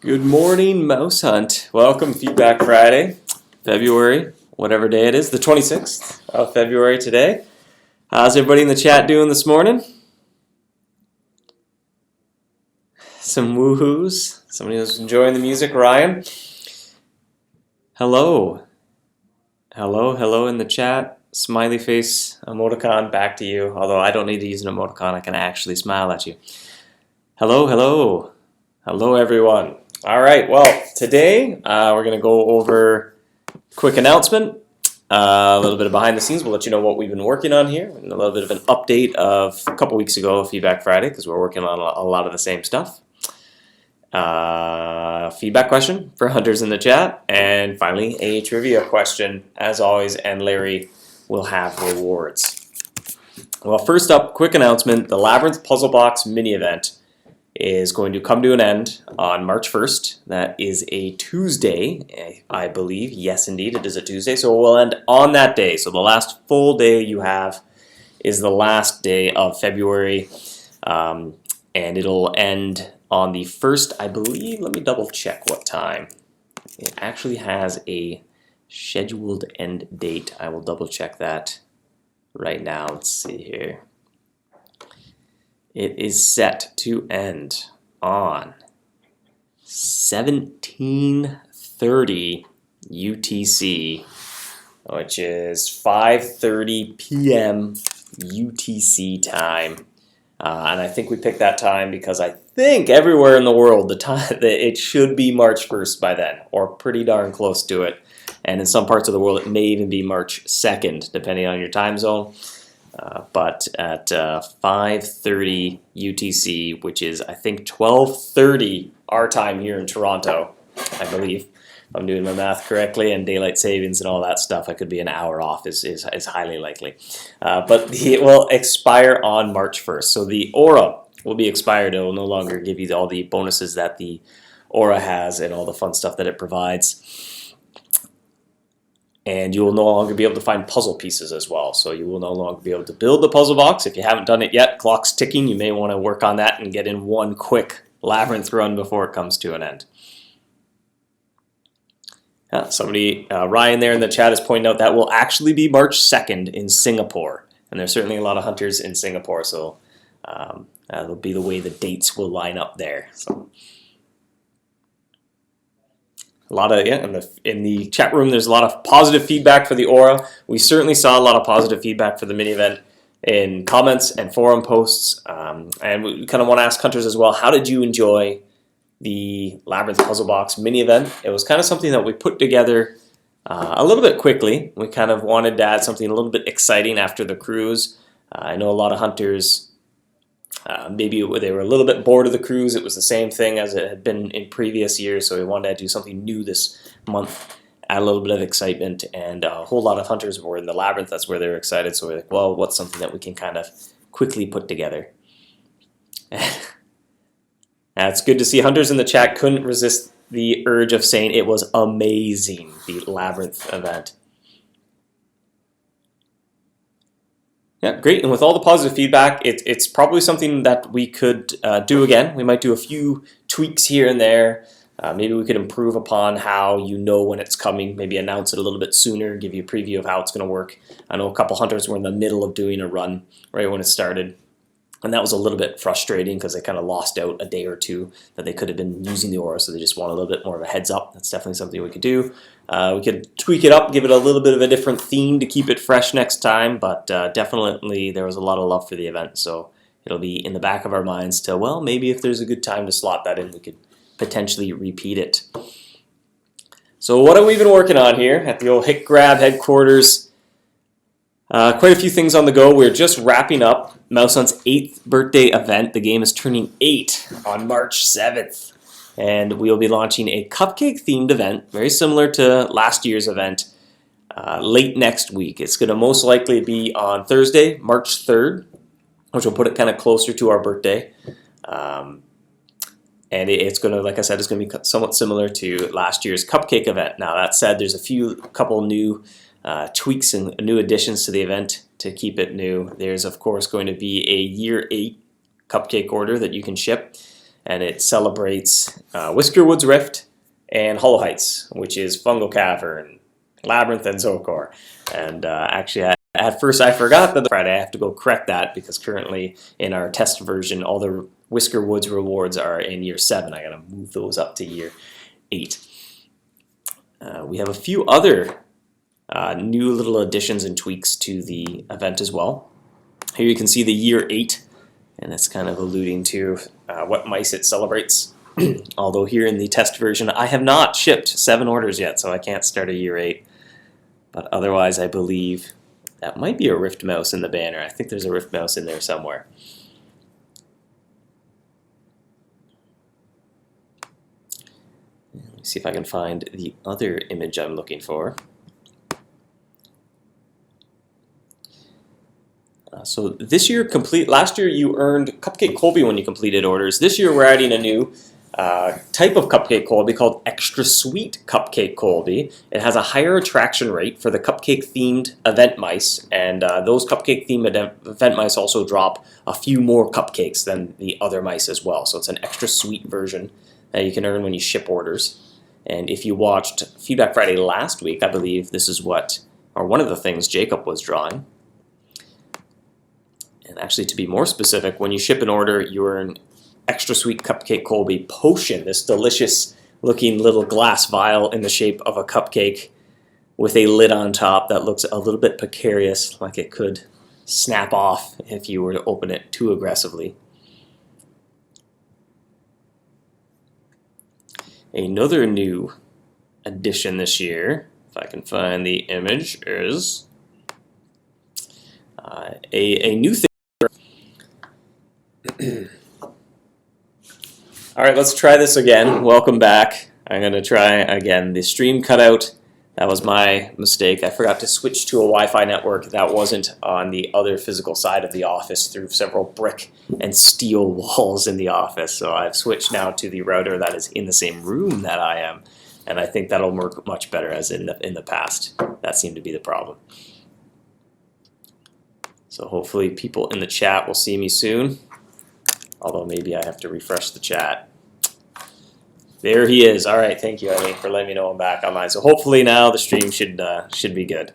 Good morning, Mouse Hunt. Welcome, Feedback Friday, February, whatever day it is, the 26th of February today. How's everybody in the chat doing this morning? Some woohoos. Somebody who's enjoying the music, Ryan. Hello. Hello in the chat. Smiley face emoticon back to you. Although I don't need to use an emoticon, I can actually smile at you. Hello, everyone. All right, well, today we're going to go over a quick announcement, a little bit of behind the scenes. We'll let you know what we've been working on here, and a little bit of an update of a couple weeks ago, Feedback Friday, because we're working on a lot of the same stuff. Feedback question for hunters in the chat, and finally a trivia question, as always, and Larry will have rewards. Well, first up, quick announcement, the Labyrinth Puzzle Box mini event is going to come to an end on March 1st. That is a Tuesday, I believe. Yes, indeed, it is a Tuesday. So it will end on that day. So the last full day you have is the last day of February. And it'll end on the 1st, I believe. Let me double check what time. It actually has a scheduled end date. I will double check that right now. Let's see here. It is set to end on 17:30 UTC, which is 5:30 p.m. UTC time. And I think we picked that time because I think everywhere in the world the time that it should be March 1st by then, or pretty darn close to it. And in some parts of the world, it may even be March 2nd, depending on your time zone. But at 5:30 UTC, which is I think 12:30 our time here in Toronto, I believe, if I'm doing my math correctly, and daylight savings and all that stuff, I could be an hour off is highly likely. But it will expire on March 1st. So the Aura will be expired. It will no longer give you all the bonuses that the Aura has and all the fun stuff that it provides. And you will no longer be able to find puzzle pieces as well. So you will no longer be able to build the puzzle box. If you haven't done it yet, clock's ticking. You may want to work on that and get in one quick labyrinth run before it comes to an end. Somebody, Ryan there in the chat is pointing out that will actually be March 2nd in Singapore. And there's certainly a lot of hunters in Singapore, so that'll be the way the dates will line up there. So. A lot of in the chat room, there's a lot of positive feedback for the Aura. We certainly saw a lot of positive feedback for the mini event in comments and forum posts. And we kind of want to ask hunters as well, how did you enjoy the Labyrinth Puzzle Box mini event? It was kind of something that we put together a little bit quickly. We kind of wanted to add something a little bit exciting after the cruise. I know a lot of hunters maybe they were a little bit bored of the cruise. It was the same thing as it had been in previous years, so we wanted to do something new this month, add a little bit of excitement, and a whole lot of hunters were in the Labyrinth. That's where they were excited, so we're like, well, what's something that we can kind of quickly put together? It's good to see hunters in the chat couldn't resist the urge of saying it was amazing, the Labyrinth event. Yeah, great. And with all the positive feedback, it's probably something that we could do again. We might do a few tweaks here and there. Maybe we could improve upon how you know when it's coming, maybe announce it a little bit sooner, give you a preview of how it's going to work. I know a couple hunters were in the middle of doing a run right when it started. And that was a little bit frustrating because they kind of lost out a day or two that they could have been using the Aura, so they just want a little bit more of a heads up. That's definitely something we could do. We could tweak it up, give it a little bit of a different theme to keep it fresh next time, but definitely there was a lot of love for the event, so it'll be in the back of our minds to, well, maybe if there's a good time to slot that in, we could potentially repeat it. So what have we been working on here at the old Hit Grab headquarters? Quite a few things on the go. We're just wrapping up MouseHunt's 8th birthday event. The game is turning 8 on March 7th. And we'll be launching a cupcake-themed event, very similar to last year's event, late next week. It's going to most likely be on Thursday, March 3rd, which will put it kind of closer to our birthday. And it's going to, like I said, it's going to be somewhat similar to last year's cupcake event. Now, that said, there's a couple new tweaks and new additions to the event to keep it new. There's, of course, going to be a year 8 cupcake order that you can ship. and it celebrates Whiskerwood's Rift and Hollow Heights, which is Fungal Cavern, Labyrinth, and Zokor. And actually, at first I forgot that Friday. I have to go correct that because currently in our test version, all the Whiskerwood's rewards are in year 7. I gotta move those up to year 8. We have a few other new little additions and tweaks to the event as well. Here you can see the year 8, and it's kind of alluding to what mice it celebrates. Although here in the test version, I have not shipped 7 orders yet, so I can't start a year 8. But otherwise, I believe that might be a Rift Mouse in the banner. I think there's a Rift Mouse in there somewhere. Let me see if I can find the other image I'm looking for. So this year, last year you earned Cupcake Colby when you completed orders. This year we're adding a new type of Cupcake Colby called Extra Sweet Cupcake Colby. It has a higher attraction rate for the cupcake-themed event mice, and those cupcake-themed event mice also drop a few more cupcakes than the other mice as well. So it's an extra sweet version that you can earn when you ship orders. And if you watched Feedback Friday last week, I believe this is what, or one of the things Jacob was drawing. And actually, to be more specific, when you ship an order, you earn Extra Sweet Cupcake Colby Potion, this delicious looking little glass vial in the shape of a cupcake with a lid on top that looks a little bit precarious, like it could snap off if you were to open it too aggressively. Another new addition this year, if I can find the image, is a new thing. All right, let's try this again. Welcome back. I'm going to try again. The stream cut out. That was my mistake. I forgot to switch to a Wi-Fi network that wasn't on the other physical side of the office through several brick and steel walls in the office. So I've switched now to the router that is in the same room that I am, and I think that'll work much better as in the past. That seemed to be the problem. So hopefully people in the chat will see me soon. Although maybe I have to refresh the chat. There he is. All right, thank you, Eileen, for letting me know I'm back online. So hopefully now the stream should be good.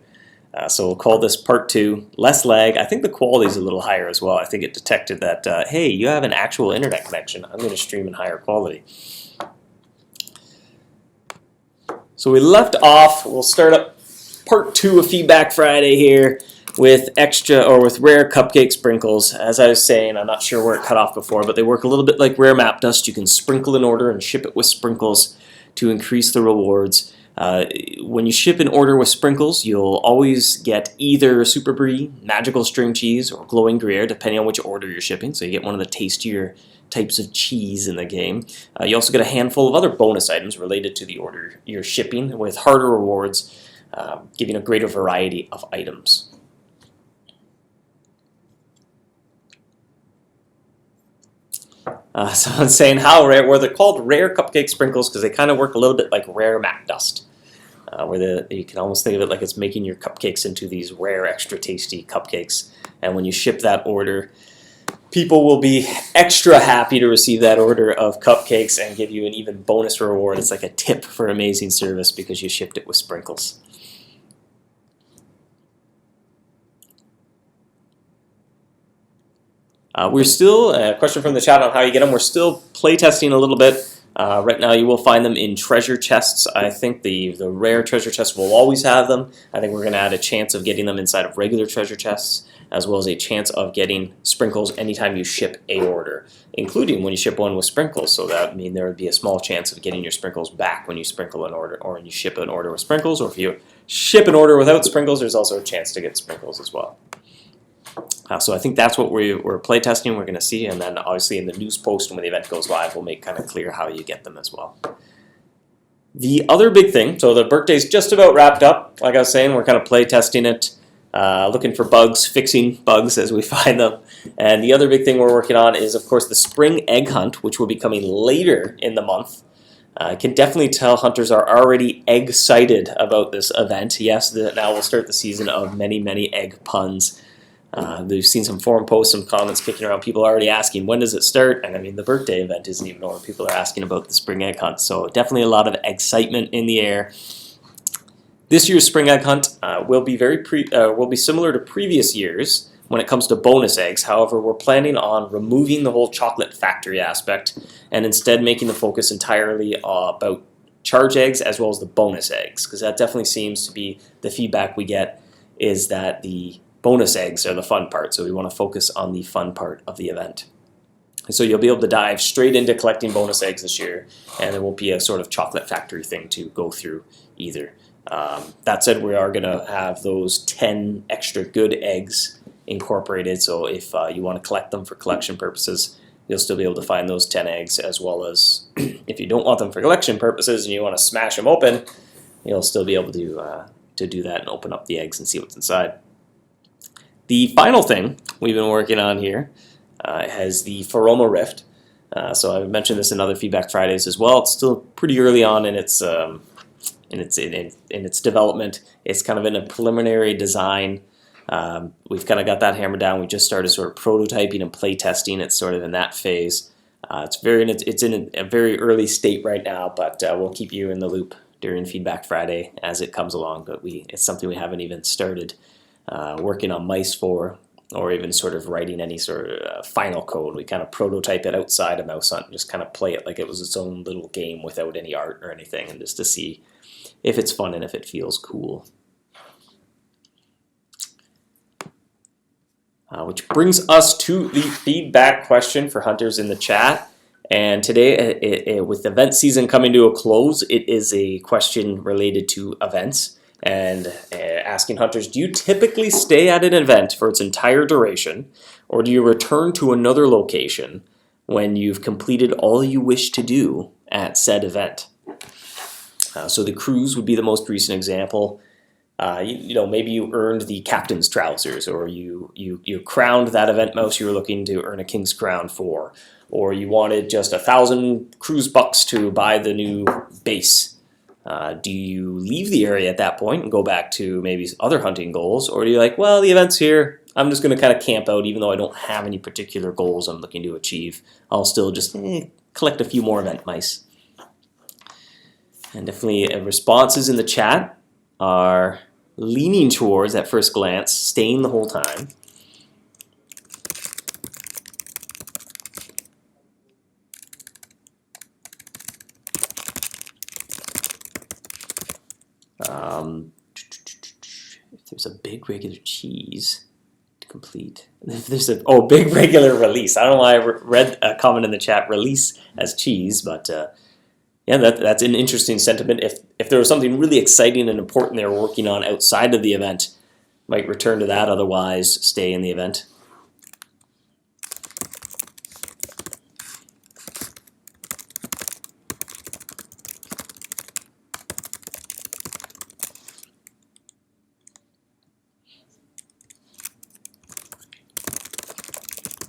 So we'll call this part 2. Less lag. I think the quality is a little higher as well. I think it detected that, hey, you have an actual internet connection. I'm going to stream in higher quality. So we left off. We'll start up part 2 of Feedback Friday here with rare cupcake sprinkles. As I was saying, I'm not sure where it cut off before, but they work a little bit like rare map dust. You can sprinkle an order and ship it with sprinkles to increase the rewards. When you ship an order with sprinkles, you'll always get either Super Brie, Magical String Cheese, or Glowing Gruyere, depending on which order you're shipping. So you get one of the tastier types of cheese in the game. You also get a handful of other bonus items related to the order you're shipping with harder rewards, giving a greater variety of items. So I'm saying how rare, well, they're called rare cupcake sprinkles because they kind of work a little bit like rare map dust, where you can almost think of it like it's making your cupcakes into these rare, extra tasty cupcakes. And when you ship that order, people will be extra happy to receive that order of cupcakes and give you an even bonus reward. It's like a tip for amazing service because you shipped it with sprinkles. We're still, a question from the chat on how you get them, we're still playtesting a little bit. Right now you will find them in treasure chests. I think the rare treasure chests will always have them. I think we're going to add a chance of getting them inside of regular treasure chests, as well as a chance of getting sprinkles anytime you ship a order, including when you ship one with sprinkles. So that would mean there would be a small chance of getting your sprinkles back when you sprinkle an order, or when you ship an order with sprinkles, or if you ship an order without sprinkles, there's also a chance to get sprinkles as well. So I think that's what we're playtesting, we're going to see, and then obviously in the news post when the event goes live, we'll make kind of clear how you get them as well. The other big thing, so the birthday's just about wrapped up. Like I was saying, we're kind of playtesting it, looking for bugs, fixing bugs as we find them. And the other big thing we're working on is, of course, the spring egg hunt, which will be coming later in the month. I can definitely tell hunters are already egg-cited about this event. Yes, now we'll start the season of many, many egg puns. We've seen some forum posts, some comments kicking around, people already asking when does it start, and I mean the birthday event isn't even over. People are asking about the spring egg hunt, so definitely a lot of excitement in the air. This year's spring egg hunt will be similar to previous years when it comes to bonus eggs. However, we're planning on removing the whole chocolate factory aspect and instead making the focus entirely about charge eggs as well as the bonus eggs, because that definitely seems to be the feedback we get, is that the bonus eggs are the fun part, so we want to focus on the fun part of the event. And so you'll be able to dive straight into collecting bonus eggs this year, and there won't be a sort of chocolate factory thing to go through either. That said, we are going to have those 10 extra good eggs incorporated, so if you want to collect them for collection purposes, you'll still be able to find those 10 eggs, as well as if you don't want them for collection purposes and you want to smash them open, you'll still be able to do that and open up the eggs and see what's inside. The final thing we've been working on here has the Pheroma Rift. So I've mentioned this in other Feedback Fridays as well. It's still pretty early on in its development. It's kind of in a preliminary design. We've kind of got that hammered down. We just started sort of prototyping and play testing. It's sort of in that phase. It's in a very early state right now, but we'll keep you in the loop during Feedback Friday as it comes along. But it's something we haven't even started working on mice for, or even sort of writing any sort of final code. We kind of prototype it outside of MouseHunt and just kind of play it like it was its own little game without any art or anything, and just to see if it's fun and if it feels cool. Which brings us to the feedback question for hunters in the chat. And today, with event season coming to a close, it is a question related to events. And asking hunters, do you typically stay at an event for its entire duration, or do you return to another location when you've completed all you wish to do at said event? So the cruise would be the most recent example. Maybe you earned the captain's trousers, or you crowned that event mouse you were looking to earn a king's crown for, or you wanted just 1,000 cruise bucks to buy the new base. Do you leave the area at that point and go back to maybe other hunting goals, or do you like, well, the event's here, I'm just going to kind of camp out even though I don't have any particular goals I'm looking to achieve. I'll still just collect a few more event mice. And definitely responses in the chat are leaning towards, at first glance, staying the whole time. If there's a big regular cheese to complete, if there's a big regular release. I don't know why I read a comment in the chat, release as cheese, but yeah, that's an interesting sentiment. If there was something really exciting and important they were working on outside of the event, might return to that, otherwise stay in the event.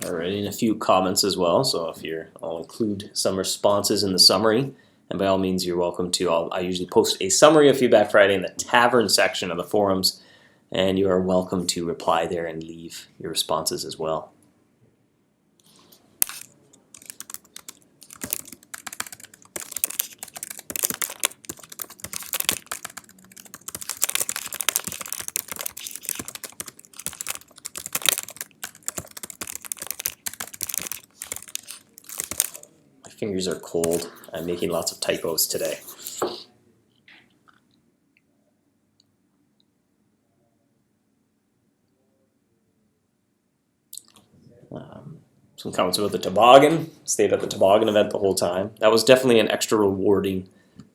Alright, and a few comments as well, so I'll include some responses in the summary. And by all means, you're welcome to. I usually post a summary of Feedback Friday in the tavern section of the forums, and you are welcome to reply there and leave your responses as well. My fingers are cold. I'm making lots of typos today. Some comments about the toboggan. Stayed at the toboggan event the whole time. That was definitely an extra rewarding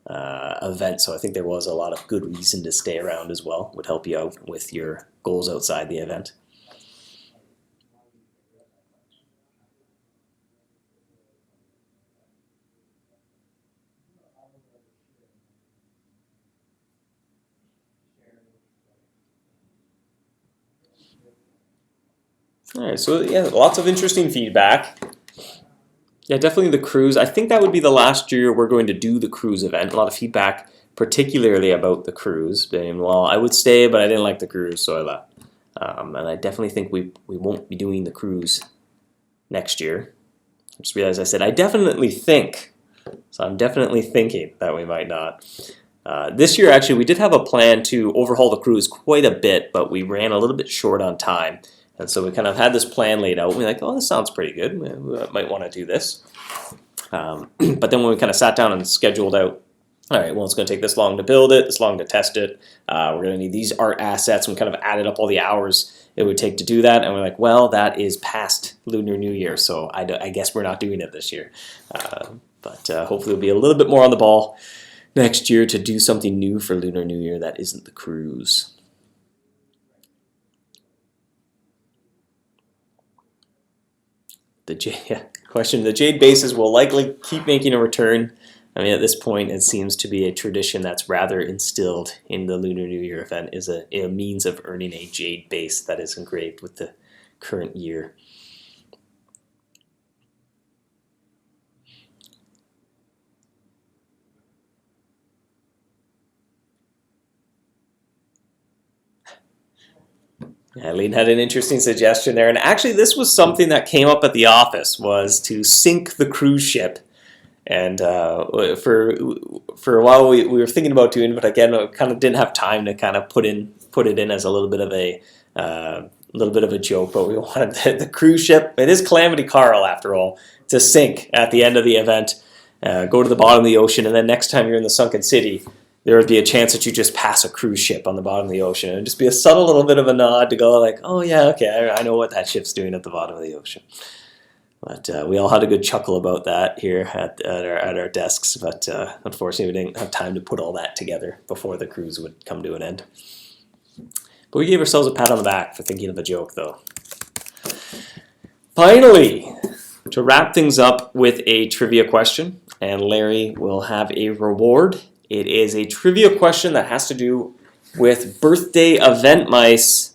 event, so I think there was a lot of good reason to stay around as well. Would help you out with your goals outside the event. All right, so yeah, lots of interesting feedback. Yeah, definitely the cruise. I think that would be the last year we're going to do the cruise event. A lot of feedback, particularly about the cruise, being, well, I would stay, but I didn't like the cruise, so I left. And I definitely think we won't be doing the cruise next year. I just realized I said I definitely think, so I'm definitely thinking that we might not. This year, actually, we did have a plan to overhaul the cruise quite a bit, but we ran a little bit short on time. And so we kind of had this plan laid out. We're like, oh, this sounds pretty good. We might want to do this. But then when we kind of sat down and scheduled out, all right, well, it's going to take this long to build it, this long to test it. We're going to need these art assets. And we kind of added up all the hours it would take to do that. And we're like, well, that is past Lunar New Year, so I guess we're not doing it this year. But hopefully we'll be a little bit more on the ball next year to do something new for Lunar New Year that isn't the cruise. Question, the Jade bases will likely keep making a return. I mean, at this point, it seems to be a tradition that's rather instilled in the Lunar New Year event, is a means of earning a Jade base that is engraved with the current year. Eileen had an interesting suggestion there, and actually this was something that came up at the office, was to sink the cruise ship. And for a while we were thinking about doing it, but again, we kind of didn't have time to kind of put it in as a little bit of a joke. But we wanted the cruise ship. It is Calamity Carl, after all, to sink at the end of the event, go to the bottom of the ocean, and then next time you're in the sunken city, there would be a chance that you just pass a cruise ship on the bottom of the ocean. It would just be a subtle little bit of a nod to go like, oh yeah, okay, I know what that ship's doing at the bottom of the ocean. But we all had a good chuckle about that here at our desks, but unfortunately we didn't have time to put all that together before the cruise would come to an end. But we gave ourselves a pat on the back for thinking of a joke, though. Finally, to wrap things up with a trivia question, and Larry will have a reward. It is a trivia question that has to do with birthday event mice,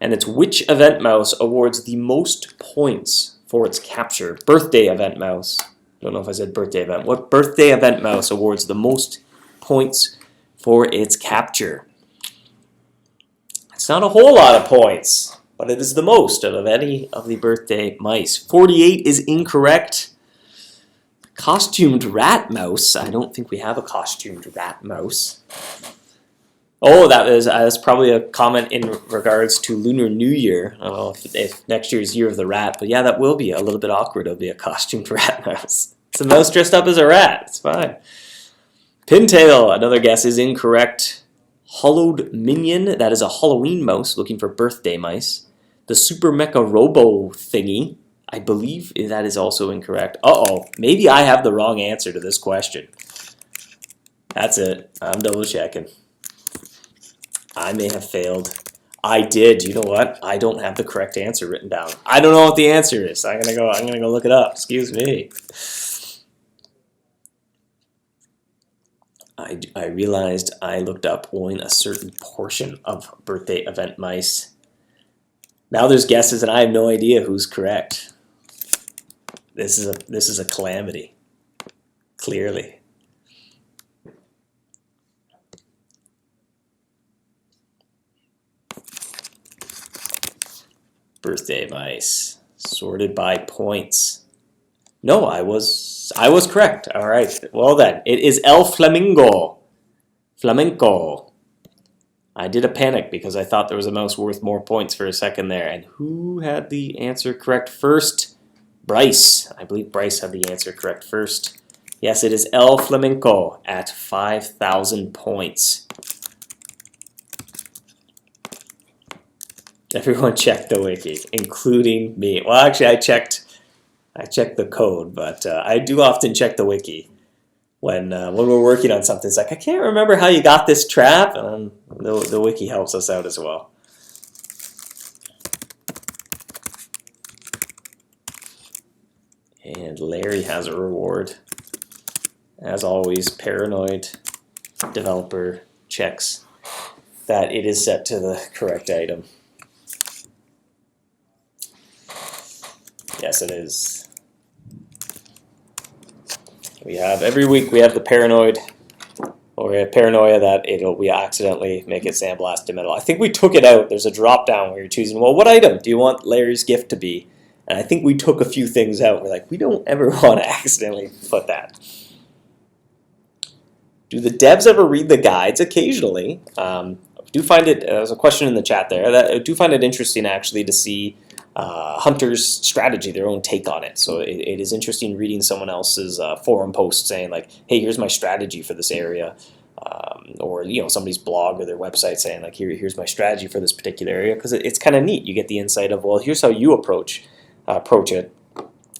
and it's which event mouse awards the most points for its capture. Birthday event mouse. Don't know if I said birthday event. What birthday event mouse awards the most points for its capture? It's not a whole lot of points, but it is the most out of any of the birthday mice. 48 is incorrect. Costumed rat mouse. I don't think we have a costumed rat mouse. Oh, that's probably a comment in regards to Lunar New Year. I don't know if next year's Year of the Rat, but yeah, that will be a little bit awkward. It'll be a costumed rat mouse. It's a mouse dressed up as a rat. It's fine. Pintail, another guess, is incorrect. Hollowed Minion, that is a Halloween mouse looking for birthday mice. The Super Mecha Robo thingy, I believe that is also incorrect. Uh-oh, maybe I have the wrong answer to this question. That's it. I'm double checking. I may have failed. I did. You know what? I don't have the correct answer written down. I don't know what the answer is. I'm gonna go look it up. Excuse me. I realized I looked up only a certain portion of birthday event mice. Now there's guesses, and I have no idea who's correct. This is a calamity. Clearly. Birthday mice sorted by points. No, I was correct. All right. Well then, it is El Flamingo. Flamenco. I did a panic because I thought there was a mouse worth more points for a second there. And who had the answer correct first? Bryce. I believe Bryce had the answer correct first. Yes, it is El Flamenco at 5,000 points. Everyone checked the wiki, including me. Well, actually, I checked the code, but I do often check the wiki when we're working on something. It's like, I can't remember how you got this trap, and the wiki helps us out as well. And Larry has a reward. As always, Paranoid developer checks that it is set to the correct item. Yes, it is. Every week we have the Paranoid or we have paranoia that we accidentally make it sandblast emitter. I think we took it out. There's a drop down where you're choosing, well, what item do you want Larry's gift to be? And I think we took a few things out. We're like, we don't ever want to accidentally put that. Do the devs ever read the guides? Occasionally. I do find it, there's a question in the chat there, I do find it interesting actually to see hunters' strategy, their own take on it. So it is interesting reading someone else's forum post saying like, hey, here's my strategy for this area. Or somebody's blog or their website saying like, here's my strategy for this particular area, because it's kind of neat. You get the insight of, well, here's how you approach it,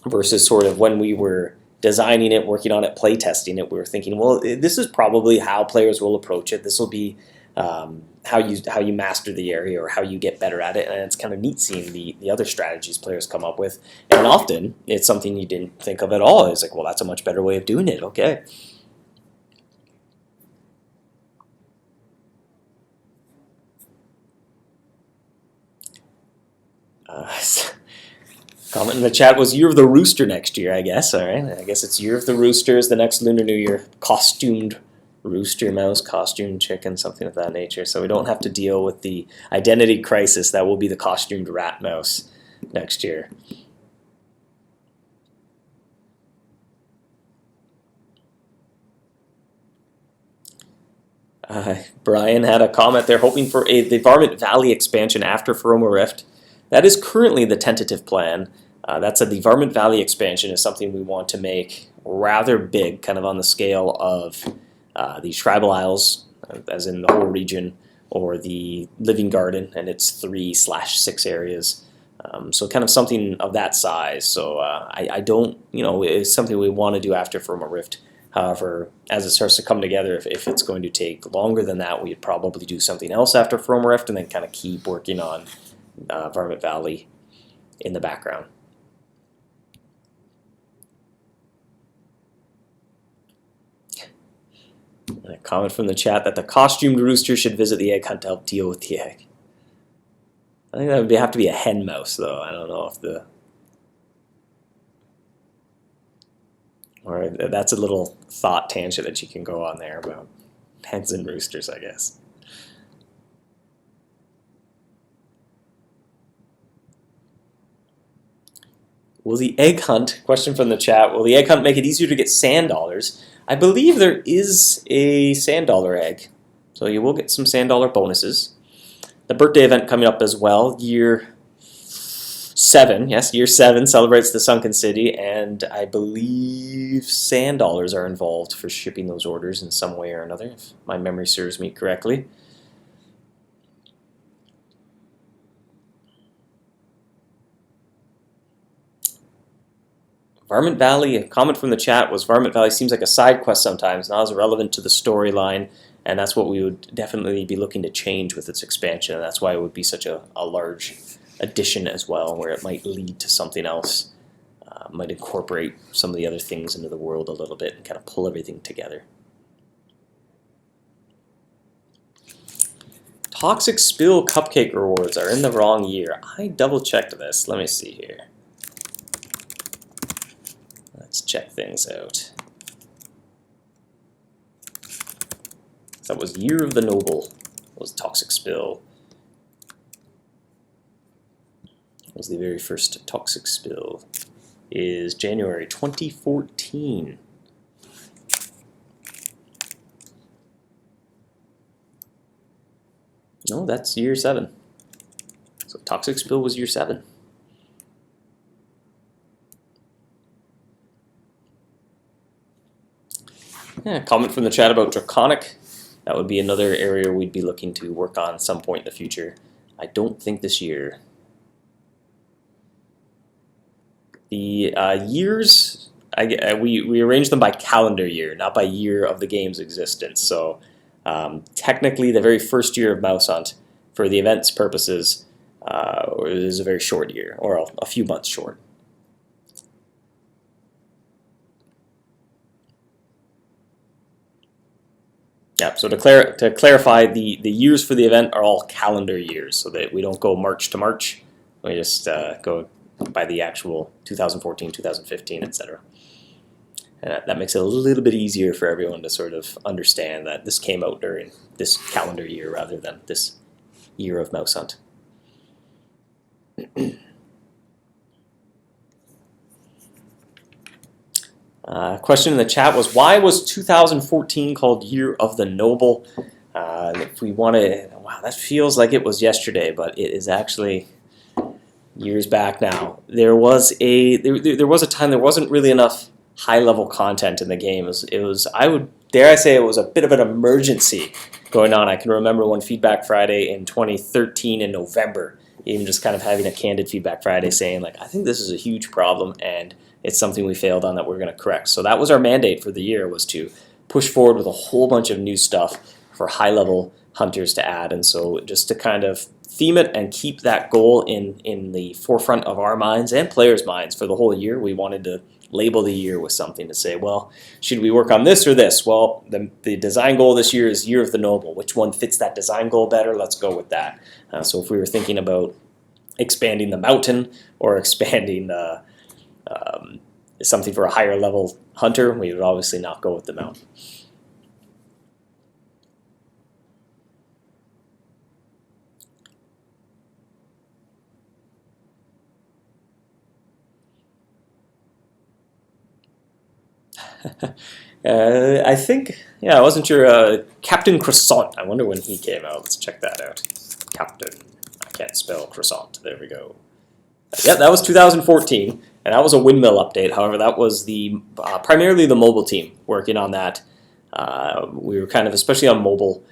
versus sort of when we were designing it, working on it, play testing it, we were thinking, well, this is probably how players will approach it. This will be how you master the area or how you get better at it, and it's kind of neat seeing the other strategies players come up with. And often it's something you didn't think of at all. It's like, well, that's a much better way of doing it. Okay. Comment in the chat was Year of the Rooster next year, I guess. All right, I guess it's Year of the Rooster is the next Lunar New Year. Costumed rooster mouse, costumed chicken, something of that nature. So we don't have to deal with the identity crisis that will be the costumed rat mouse next year. Brian had a comment there, hoping for the Varmint Valley expansion after Foroma Rift. That is currently the tentative plan. The Varmint Valley expansion is something we want to make rather big, kind of on the scale of these tribal isles, as in the whole region, or the Living Garden and its 3/6 areas. So kind of something of that size. So I don't, it's something we want to do after Foroma Rift. However, as it starts to come together, if it's going to take longer than that, we'd probably do something else after Foroma Rift and then kind of keep working on Varmint Valley in the background. And a comment from the chat that the costumed rooster should visit the egg hunt to help deal with the egg. I think that would have to be a hen mouse, though. I don't know if or that's a little thought tangent that you can go on there about hens and roosters, I guess. Will the egg hunt, question from the chat, will the egg hunt make it easier to get sand dollars? I believe there is a sand dollar egg, so you will get some sand dollar bonuses. The birthday event coming up as well, year 7, yes, year 7 celebrates the Sunken City, and I believe sand dollars are involved for shipping those orders in some way or another, if my memory serves me correctly. Varmint Valley, a comment from the chat was Varmint Valley seems like a side quest sometimes, not as relevant to the storyline, and that's what we would definitely be looking to change with its expansion, and that's why it would be such a large addition as well, where it might lead to something else, might incorporate some of the other things into the world a little bit and kind of pull everything together. Toxic Spill cupcake rewards are in the wrong year. I double checked this. Let me see here. Let's check things out. That was Year of the Noble, was Toxic Spill. Was the very first Toxic Spill. Is January 2014. No, that's year 7. So Toxic Spill was year 7. Yeah, comment from the chat about Draconic. That would be another area we'd be looking to work on at some point in the future. I don't think this year. The years, we arrange them by calendar year, not by year of the game's existence. So technically, the very first year of MouseHunt, for the event's purposes, is a very short year, or a few months short. Yeah, so to clarify, the years for the event are all calendar years, so that we don't go March to March. We just go by the actual 2014, 2015, etc. And that makes it a little bit easier for everyone to sort of understand that this came out during this calendar year rather than this year of MouseHunt. Question in the chat was, why was 2014 called Year of the Noble? If we want to, wow, that feels like it was yesterday, but it is actually years back now. There was a time there wasn't really enough high-level content in the game. It was I would dare I say it was a bit of an emergency going on. I can remember one Feedback Friday in 2013 in November, even just kind of having a candid Feedback Friday saying, like, I think this is a huge problem and it's something we failed on that we're going to correct. So that was our mandate for the year, was to push forward with a whole bunch of new stuff for high-level hunters to add. And so just to kind of theme it and keep that goal in the forefront of our minds and players' minds for the whole year, we wanted to label the year with something to say, well, should we work on this or this? Well, the design goal this year is Year of the Noble. Which one fits that design goal better? Let's go with that. So if we were thinking about expanding the mountain or expanding something for a higher level hunter, we would obviously not go with the mountain. I think, yeah, I wasn't sure. Captain Croissant, I wonder when he came out. Let's check that out. Captain, I can't spell croissant. There we go. Yeah, that was 2014, and that was a windmill update. However, that was the primarily the mobile team working on that. We were kind of, especially on mobile,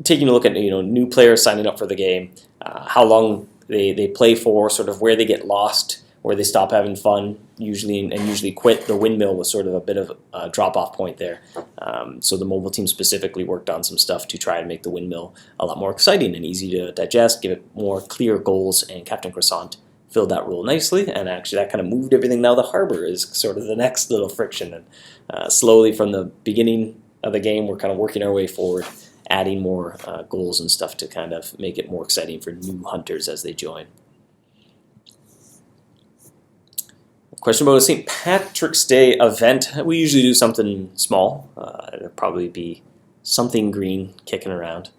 taking a look at new players signing up for the game, how long they play for, sort of where they get lost, where they stop having fun, usually quit. The windmill was sort of a bit of a drop-off point there. So the mobile team specifically worked on some stuff to try and make the windmill a lot more exciting and easy to digest, give it more clear goals, and Captain Croissant filled that role nicely, and actually that kind of moved everything. Now the harbor is sort of the next little friction, and slowly from the beginning of the game we're kind of working our way forward, adding more goals and stuff to kind of make it more exciting for new hunters as they join. Question about a St. Patrick's Day event. We usually do something small. It'll probably be something green kicking around.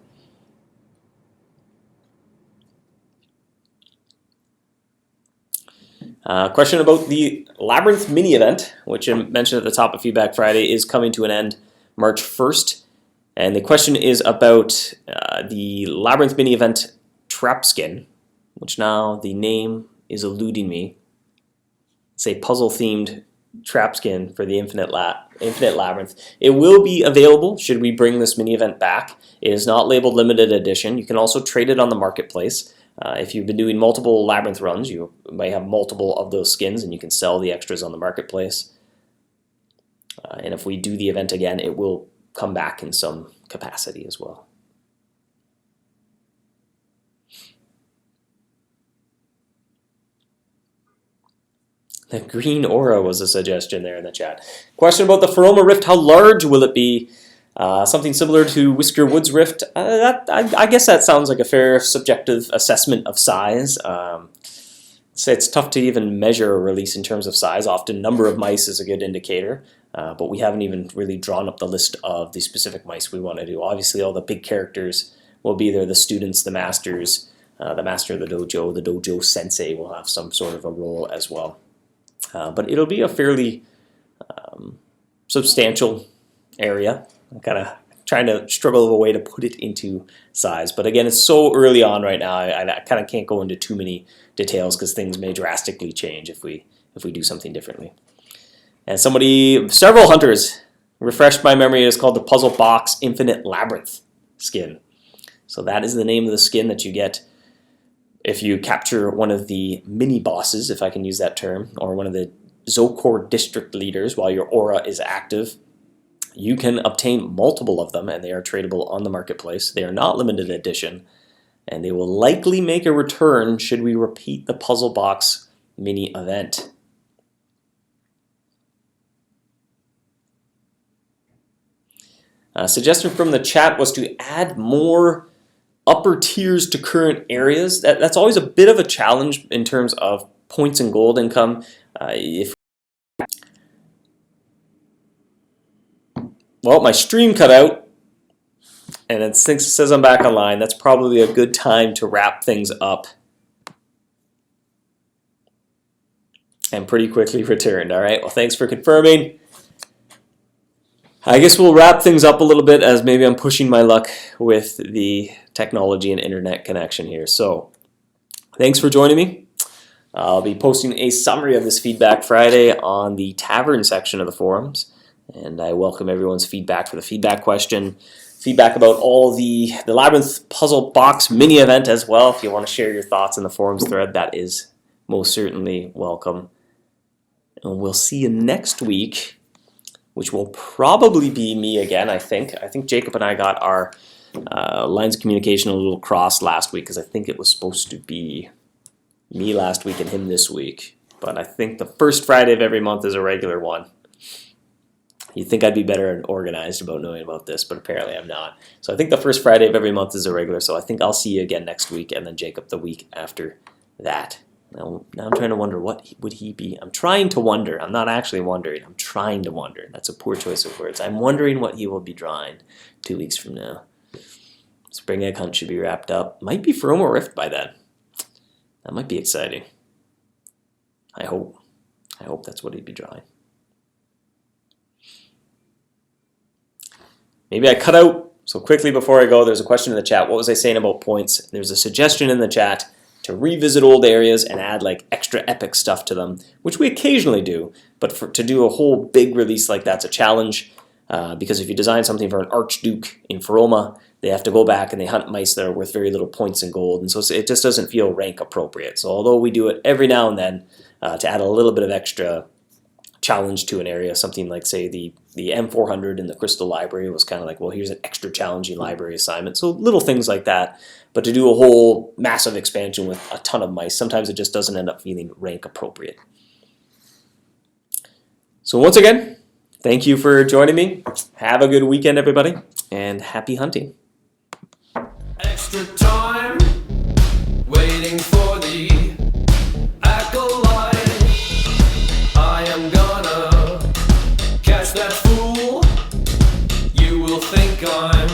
Question about the Labyrinth mini event, which I mentioned at the top of Feedback Friday, is coming to an end March 1st. And the question is about the Labyrinth mini event trap skin, which now the name is eluding me. It's a puzzle-themed trap skin for the Infinite Labyrinth. It will be available should we bring this mini event back. It is not labeled limited edition. You can also trade it on the marketplace. If you've been doing multiple Labyrinth runs, you may have multiple of those skins, and you can sell the extras on the marketplace. And if we do the event again, it will come back in some capacity as well. The green aura was a suggestion there in the chat. Question about the Feroma Rift, how large will it be? Something similar to Whisker Woods Rift. I guess that sounds like a fair subjective assessment of size. So it's tough to even measure a release in terms of size. Often number of mice is a good indicator, but we haven't even really drawn up the list of the specific mice we want to do. Obviously all the big characters will be there, the students, the masters, the master of the dojo sensei will have some sort of a role as well. But it'll be a fairly substantial area. I'm kind of trying to struggle a way to put it into size. But again, it's so early on right now, I kind of can't go into too many details because things may drastically change if we do something differently. And several hunters refreshed my memory. It's called the Puzzle Box Infinite Labyrinth skin. So that is the name of the skin that you get if you capture one of the mini bosses, if I can use that term, or one of the Zocor district leaders while your aura is active. You can obtain multiple of them, and they are tradable on the marketplace. They are not limited edition, and they will likely make a return should we repeat the Puzzle Box mini event. A suggestion from the chat was to add more upper tiers to current areas. That's always a bit of a challenge in terms of points and gold income. Well, my stream cut out, and it says I'm back online. That's probably a good time to wrap things up. And pretty quickly returned. All right, well, thanks for confirming. I guess we'll wrap things up a little bit, as maybe I'm pushing my luck with the technology and internet connection here. So thanks for joining me. I'll be posting a summary of this Feedback Friday on the Tavern section of the forums, and I welcome everyone's feedback for the feedback question, feedback about all the Labyrinth Puzzle Box mini event as well. If you want to share your thoughts in the forums thread, that is most certainly welcome. And we'll see you next week, which will probably be me again, I think. I think Jacob and I got our lines of communication a little crossed last week, because I think it was supposed to be me last week and him this week. But I think the first Friday of every month is a regular one. You'd think I'd be better and organized about knowing about this, but apparently I'm not. So I think the first Friday of every month is a regular, so I think I'll see you again next week, and then Jacob the week after that. Now I'm trying to wonder, what would he be? I'm trying to wonder. I'm not actually wondering. I'm trying to wonder. That's a poor choice of words. I'm wondering what he will be drawing 2 weeks from now. Spring Egg Hunt should be wrapped up. Might be Feroma Rift by then. That might be exciting. I hope. I hope that's what he'd be drawing. Maybe I cut out. So quickly before I go, there's a question in the chat. What was I saying about points? There's a suggestion in the chat to revisit old areas and add like extra epic stuff to them, which we occasionally do. But to do a whole big release like that's a challenge, because if you design something for an Archduke in Feroma, they have to go back and they hunt mice that are worth very little points in gold, and so it just doesn't feel rank appropriate. So although we do it every now and then to add a little bit of extra challenge to an area, something like, say, the M400 in the Crystal Library was kind of like, well, here's an extra challenging library assignment. So little things like that. But to do a whole massive expansion with a ton of mice, sometimes it just doesn't end up feeling rank appropriate. So once again, thank you for joining me. Have a good weekend, everybody, and happy hunting. Extra time waiting for the acolyte. I am gonna catch that fool. You will think I'm